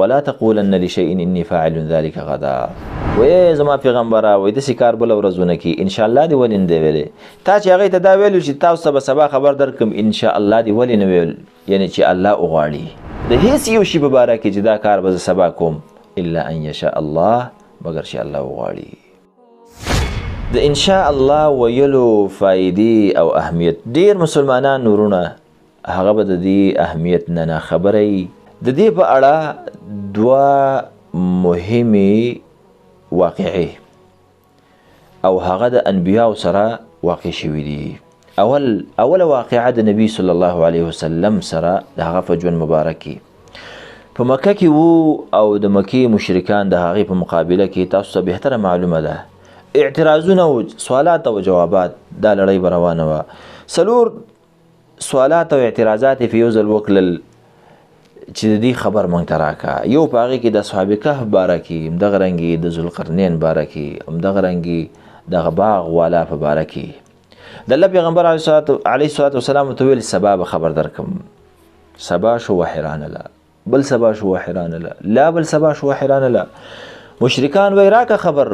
ولا تقولن لشيء اني فاعل ذلك غدا. وې زما پیغمبره وې د سکار بل ورځونه کې ان شاء الله دی ولین دی ویلې تا چې هغه ته دا ویلو چې تاسو به سبا خبر درکم ان شاء الله دی ولین ویل یعنی چې الله وغواړي د هیڅ یو شی په باره کې چې دا کار به سبا کوم الا ان يشاء الله مگر چې الله وغواړي. د ان شاء الله ویلو فائدې او اهمیت ډیر مسلمانان نورونه هغه به د دې اهمیت نه خبرې. د دې په اړه دوه مهمې واقعي او هغه د انبیاء سره واقع شوي دي. اول واقعه د نبی صلی الله علیه وسلم سره د هغه په ژوند مبارکي په مکه کې وو او د مکی مشرکان د هغې په مقابله کې تاسو ته بهتره معلومه ده اعتراضونه او سوالات او جوابات دا لړۍ به روانه وه. 4 سوالات او اعتراضات یې په یو ځل وکړل چې د دې خبر موږ ته راکړه. یو په هغې کې د اصحاب کهف باره کې، همدغه رنګې د ذوالقرنین باره کې، همدغه رنګې دغه باغ والا په باره کې د الله پیغمبر علیه الصلاة والسلام ته ویل سبا به خبر درکم. سبا شو وحیرانه له بل سبا شو وحیرانه له لا بل سبا شو وحیرانه له. مشرکان وی راکه خبر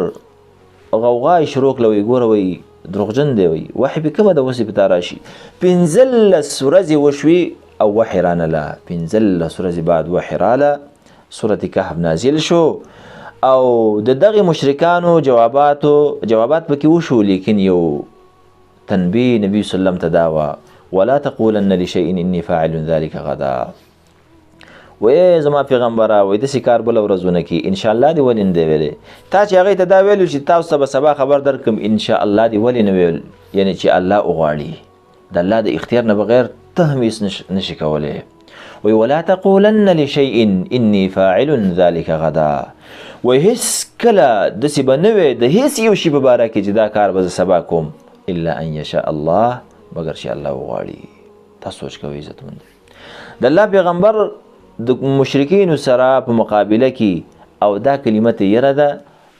غوغا یې شروع کړه وی ګوره وی دروغجن دی وی وحی په کومه ده اوس یې په تا راشي. 15 ورځې وشوې او وحی رانه له 15 ورځې بعد وحی راله سورة کهف نازل شو او د دغه مشرکانو جوابات پکې وشو لیکن یو تنبیه نبی صلی الله علیه وسلم ته دا وه ولا تقولن لشيء اني فاعل ذلك غدا. وې زما پیغمبره وې داسې کار بله ورځونه کې ان شاء الله دی ولې نه دی ویلی تا چې هغې ته دا ویلو چې تاسو ته به سبا خبر درکم ان شاء الله دی ولې نه ویل یعنی چې الله وغواړي د الله د اختیار نه بغیر ته هم هېڅ نشي کولی. وی ولا تقولن لشيء اني فاعل ذلك غدا. وی هیڅ کله داسې به نه وی د هیڅ یو شي په باره کې چې دا کار به زه سبا کوم الا ان يشاء الله مگر چې الله وغواړي. تاسو سوچ کوئ عزتمند د الله پیغمبر د مشرکینو سره په مقابله کې او دا کلمه ته یره ده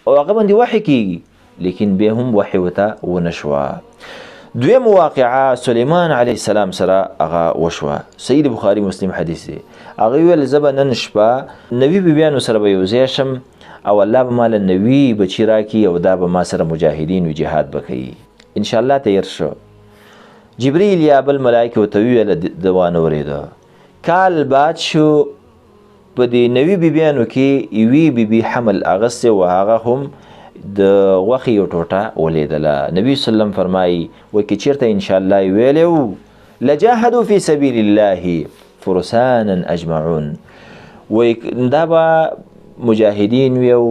او هغه باندې وحی کېږي لیکن بیا هم وحی ورته ونه شوه. دویم واقعه سلیمان علیه السلام سره هغه وشوه. صحیح بخاري مسلم حدیث دی. هغه ویل زه به نن شپه نوي بیبیانو سره به یو ځای شم او الله به ما له نوي بچي راکړي او دا به ما سره مجاهدین و جهاد به کوي. انشاءالله تیر شو. جبریل یا بل ملایکه ورته وویله د وانه ورېده. کال بعد شو په دې نوي بیبیانو کې یوې بیبي حمل اغستې و هغه هم د غوښې یو ټوټه ولیدله. نبی صلی الله علیه وسلم فرمایي وایي که چېرته انشاءالله یې ویلی و لجاهدوا فی سبیل الله فرسانا اجمعون. وایي دا به مجاهدین وي او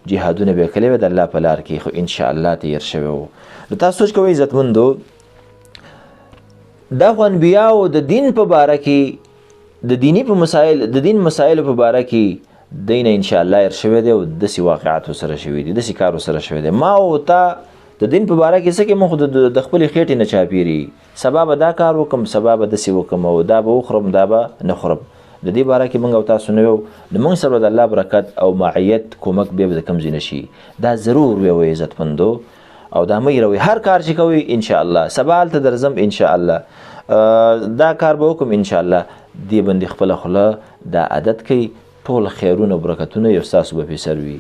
جهادونه به یې کړی وی د الله په لار کې خو انشاءالله تیر شوی و. نو تاسو سوچ کوئ عزتمندو دا خو انبیاو د دین په باره کې د دین مسایلو په باره کې دین ان شاء الله ير شوی دی او داسې واقعات سره شوی دي داسې کار سره شوی دی. ما او تا د دین په باره کې څه کې مخ د خپل خېټې نه چاپیری سبا به دا کار وکم سبا به داسې وکم او دا به وخورم دا به نه خورم. د دې باره کې موږ او تاسو نه یو د موږ سره د الله برکت او معیت کومک به د کم ځای نشي. دا ضرور وي عزتمندو او دا مې روي هر کار چې کوي ان شاء الله سبا هلته درځم ان شاء الله دا کار به وکم ان شاء الله دې باندې خپله خوله دا عادت کوي ټول خیرونه برکتونه یو ستاسو به په سر وي.